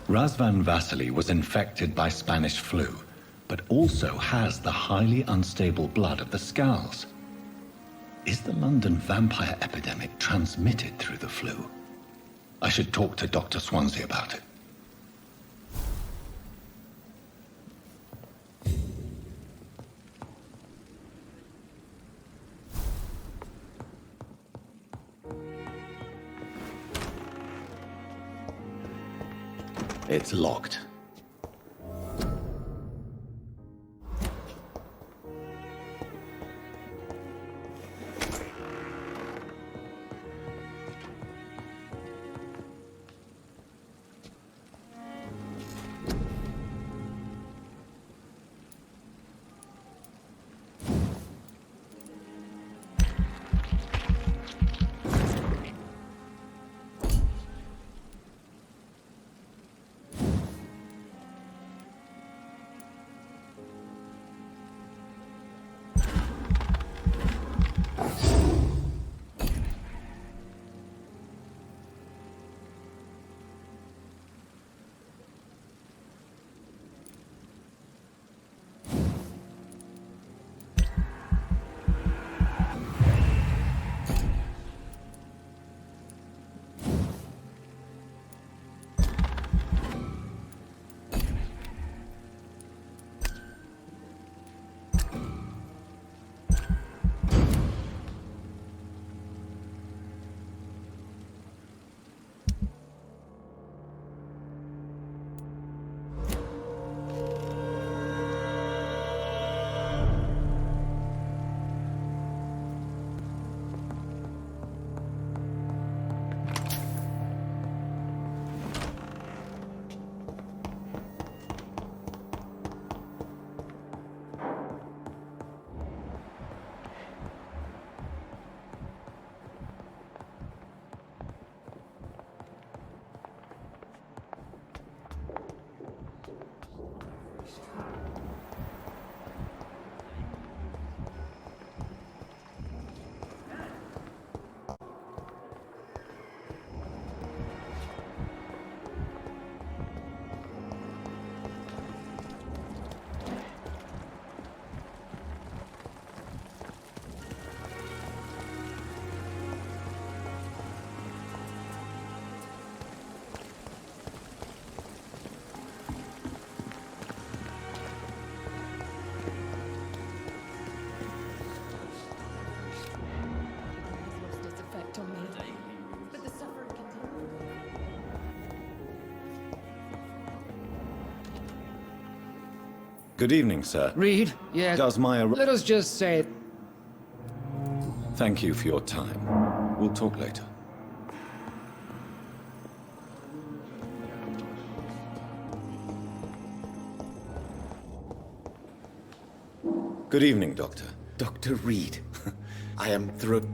Razvan Vasily was infected by Spanish flu, but also has the highly unstable blood of the Scows. Is the London vampire epidemic transmitted through the flu? I should talk to Dr. Swansea about it. It's locked. Good evening, sir. Reed, yes. Does my... Let us just say... Thank you for your time. We'll talk later. Good evening, Doctor. Dr. Reed, I am thrilled.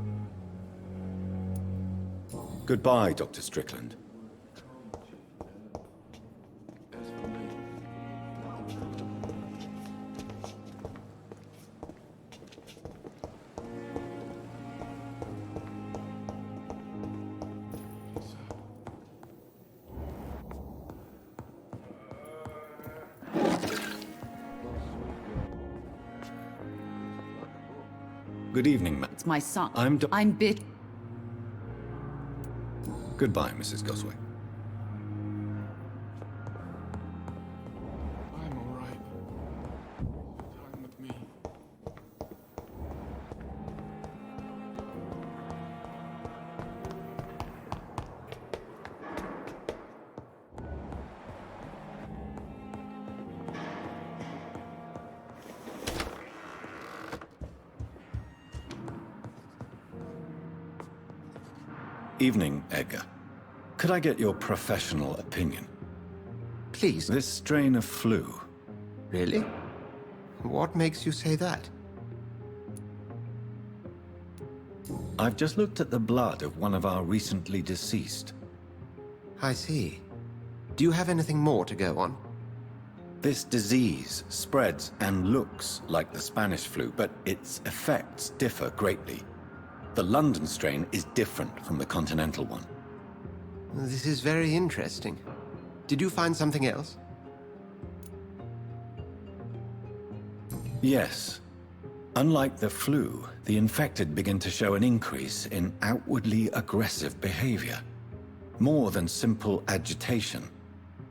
Goodbye, Dr. Strickland. Good evening, ma'am. It's my son. I'm bit. Goodbye, Mrs. Goswick. I'm all right. Time with me. Evening, Edgar. Could I get your professional opinion? Please. This strain of flu. Really? What makes you say that? I've just looked at the blood of one of our recently deceased. I see. Do you have anything more to go on? This disease spreads and looks like the Spanish flu, but its effects differ greatly. The London strain is different from the continental one. This is very interesting. Did you find something else? Yes. Unlike the flu, the infected begin to show an increase in outwardly aggressive behavior. More than simple agitation.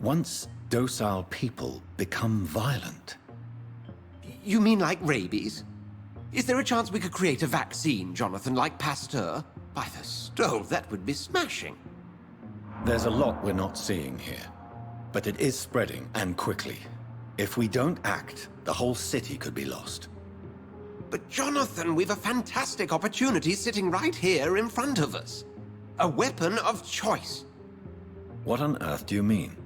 Once docile people become violent. You mean like rabies? Is there a chance we could create a vaccine, Jonathan, like Pasteur? By the stove, that would be smashing. There's a lot we're not seeing here. But it is spreading, and quickly. If we don't act, the whole city could be lost. But Jonathan, we've a fantastic opportunity sitting right here in front of us. A weapon of choice. What on earth do you mean?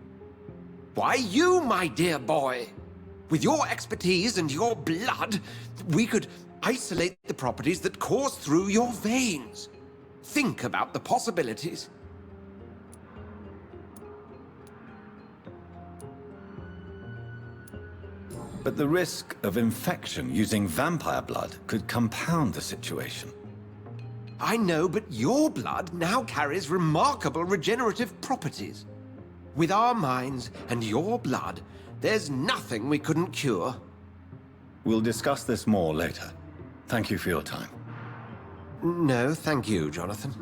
Why, you, my dear boy. With your expertise and your blood, we could isolate the properties that course through your veins. Think about the possibilities. But the risk of infection using vampire blood could compound the situation. I know, but your blood now carries remarkable regenerative properties. With our minds and your blood, there's nothing we couldn't cure. We'll discuss this more later. Thank you for your time. No, thank you, Jonathan.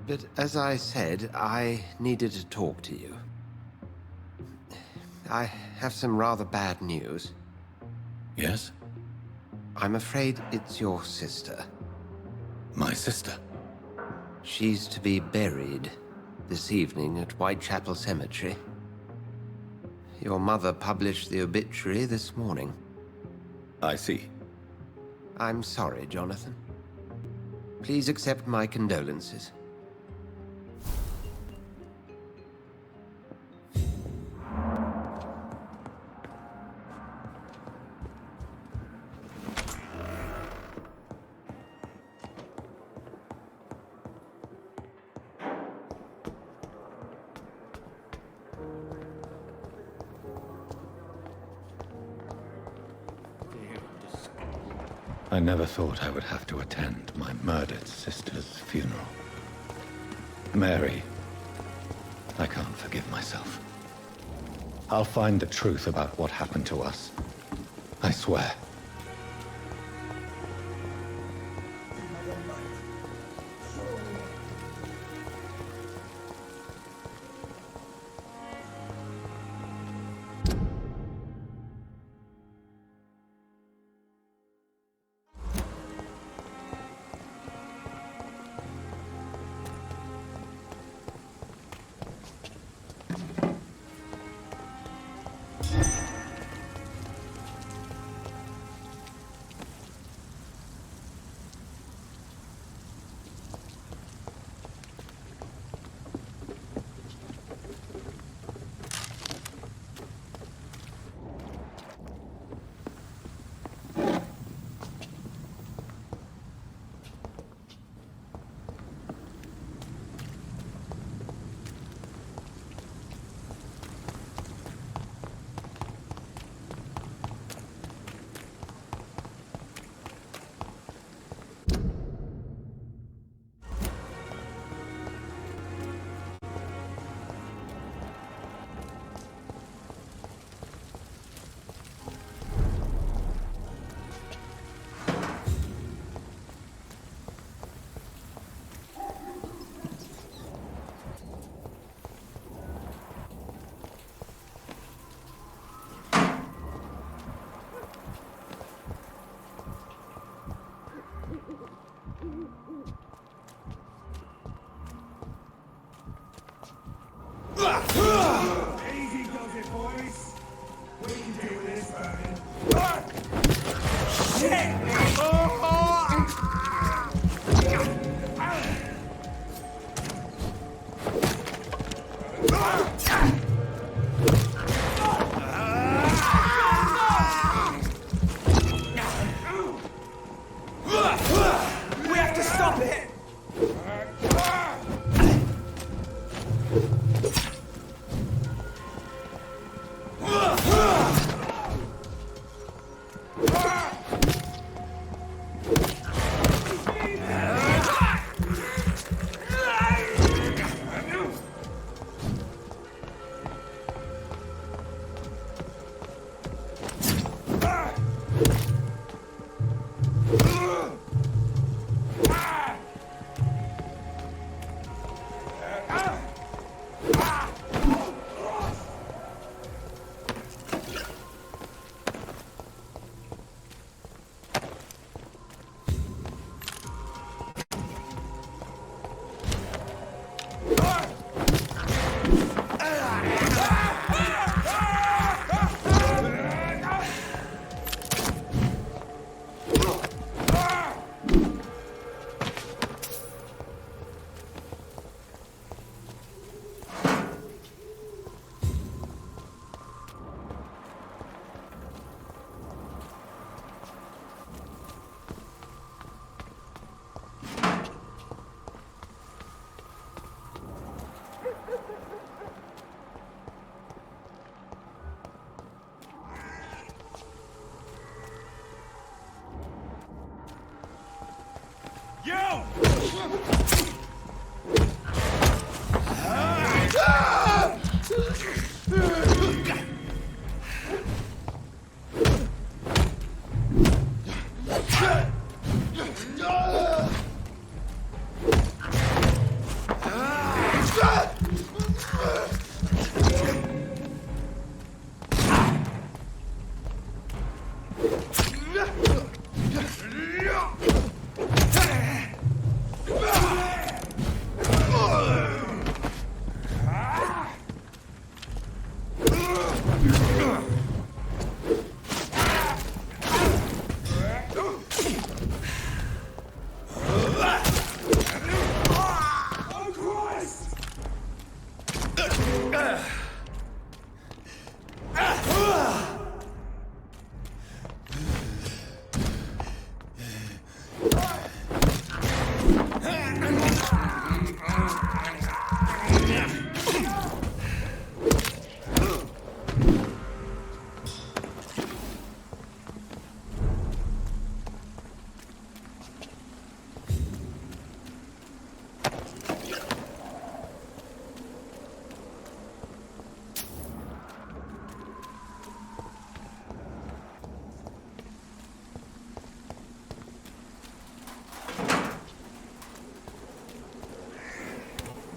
But as I said, I needed to talk to you. I have some rather bad news. Yes? I'm afraid it's your sister. My sister? She's to be buried this evening at Whitechapel Cemetery. Your mother published the obituary this morning. I see. I'm sorry, Jonathan. Please accept my condolences. I never thought I would have to attend my murdered sister's funeral. Mary, I can't forgive myself. I'll find the truth about what happened to us. I swear. Easy does it, boys. We can do this, Vernon. Shit! We have to stop it!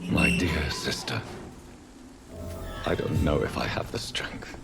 My dear sister, I don't know if I have the strength.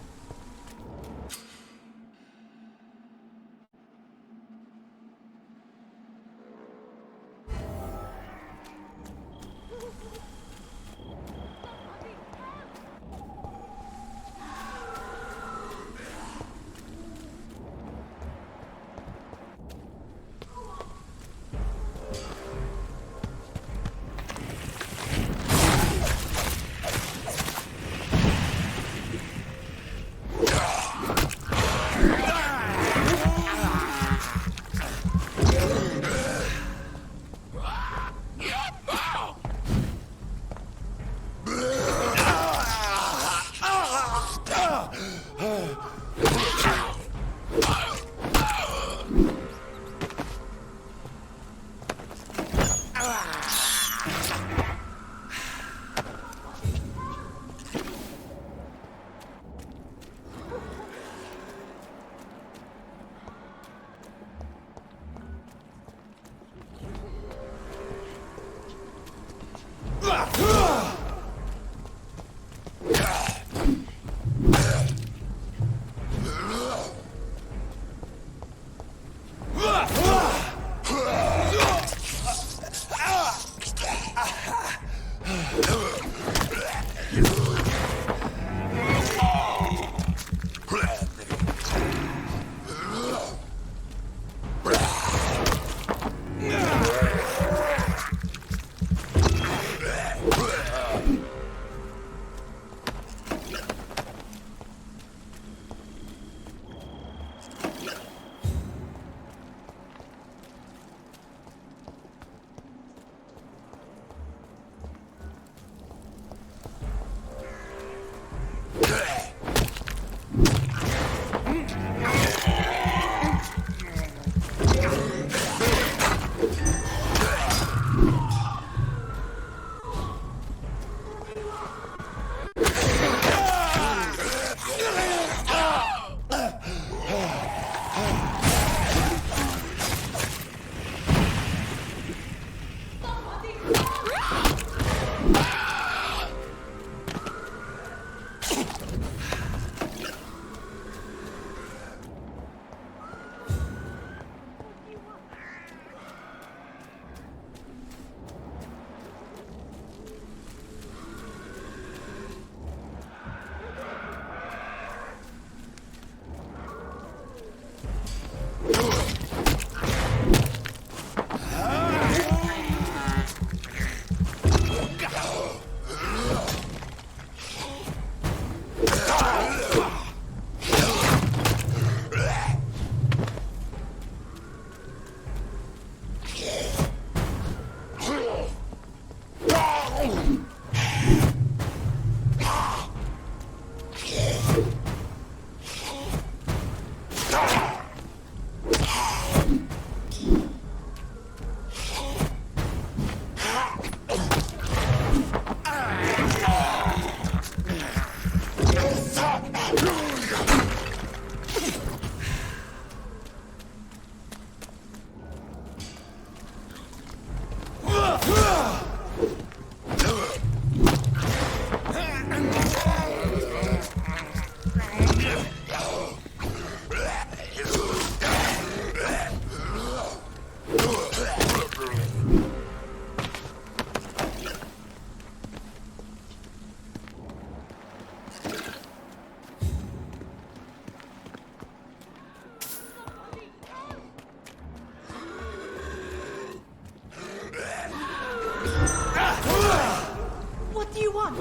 What do you want?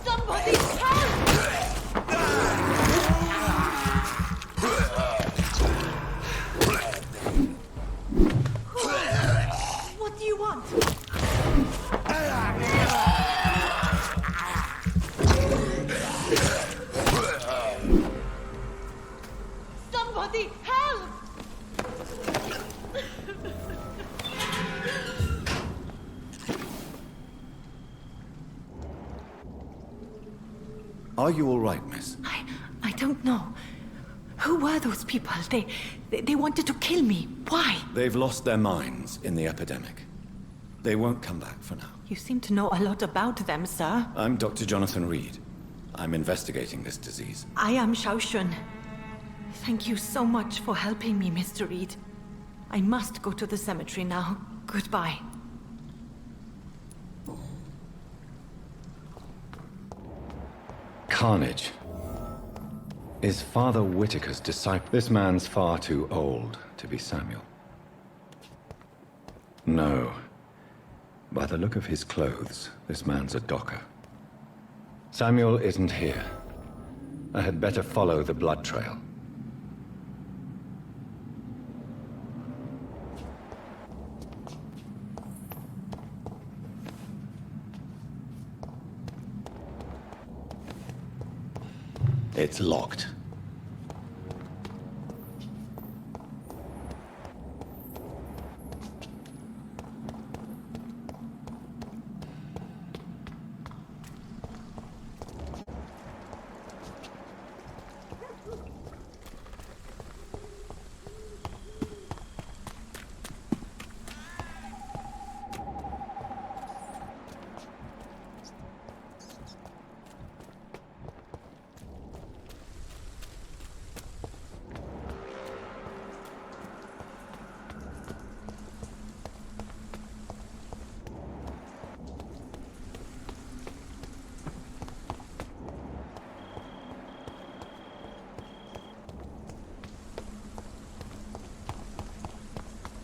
Somebody help! What do you want? Somebody help! Are you all right, miss? I don't know. Who were those people? They wanted to kill me. Why? They've lost their minds in the epidemic. They won't come back for now. You seem to know a lot about them, sir. I'm Dr. Jonathan Reed. I'm investigating this disease. I am Xiaoxun. Thank you so much for helping me, Mr. Reed. I must go to the cemetery now. Goodbye. Carnage is Father Whitaker's disciple. This man's far too old to be Samuel. No. By the look of his clothes, this man's a docker. Samuel isn't here. I had better follow the blood trail. It's locked.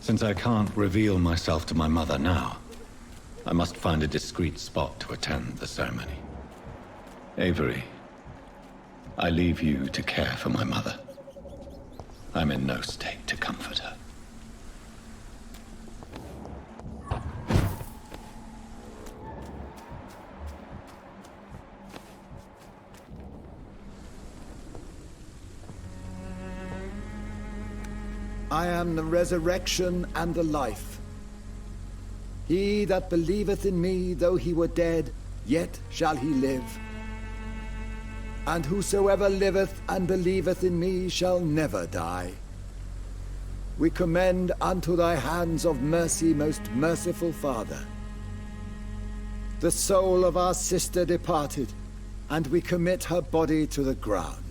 Since I can't reveal myself to my mother now, I must find a discreet spot to attend the ceremony. Avery, I leave you to care for my mother. I'm in no state to comfort her. I am the resurrection and the life. He that believeth in me, though he were dead, yet shall he live. And whosoever liveth and believeth in me shall never die. We commend unto thy hands of mercy, most merciful Father, the soul of our sister departed, and we commit her body to the ground.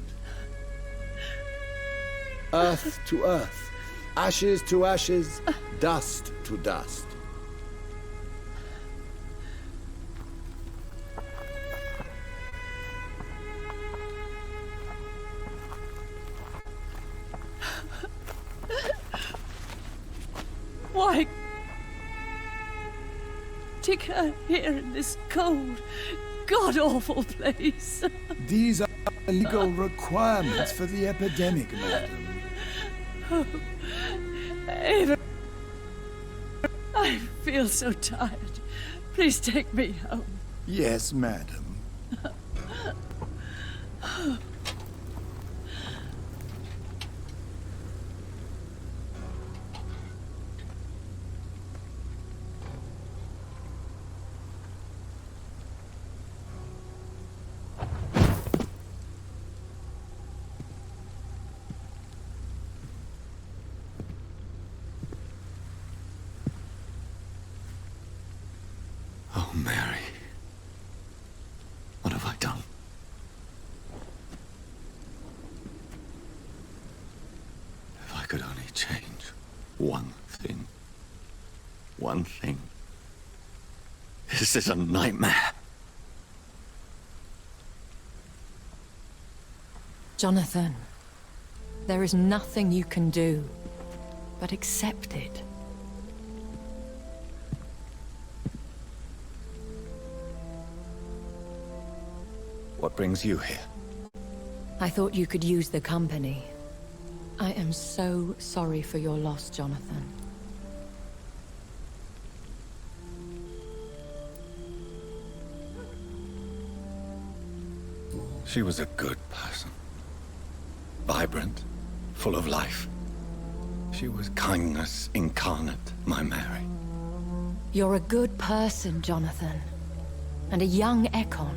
Earth to earth, ashes to ashes, dust to dust. Why take her here in this cold, god-awful place? These are legal requirements for the epidemic, madam. I feel so tired. Please take me home. Yes, madam. Oh, Mary. What have I done? If I could only change one thing. One thing. This is a nightmare. Jonathan, there is nothing you can do but accept it. What brings you here? I thought you could use the company. I am so sorry for your loss, Jonathan. She was a good person. Vibrant, full of life. She was kindness incarnate, my Mary. You're a good person, Jonathan. And a young Ekon.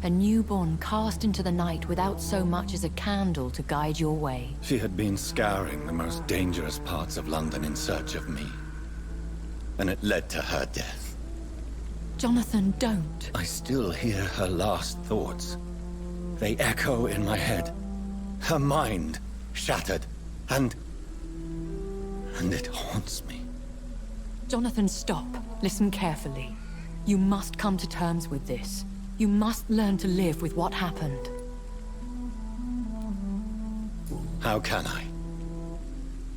A newborn cast into the night without so much as a candle to guide your way. She had been scouring the most dangerous parts of London in search of me. And it led to her death. Jonathan, don't. I still hear her last thoughts. They echo in my head. Her mind shattered, and it haunts me. Jonathan, stop. Listen carefully. You must come to terms with this. You must learn to live with what happened. How can I?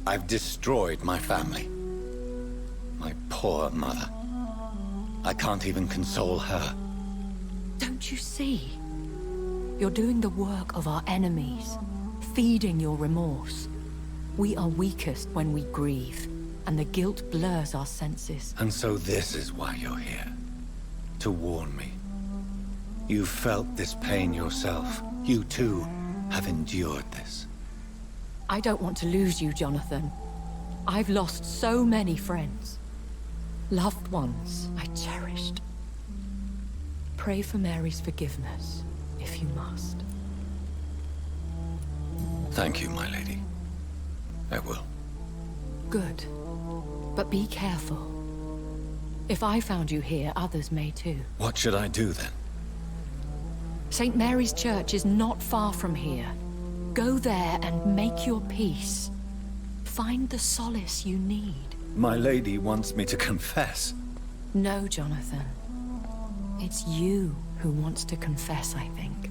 I've destroyed my family. My poor mother. I can't even console her. Don't you see? You're doing the work of our enemies, feeding your remorse. We are weakest when we grieve, and the guilt blurs our senses. And so this is why you're here. To warn me. You felt this pain yourself. You too have endured this. I don't want to lose you, Jonathan. I've lost so many friends. Loved ones I cherished. Pray for Mary's forgiveness, if you must. Thank you, my lady. I will. Good. But be careful. If I found you here, others may too. What should I do then? St. Mary's Church is not far from here. Go there and make your peace. Find the solace you need. My lady wants me to confess. No, Jonathan. It's you who wants to confess, I think.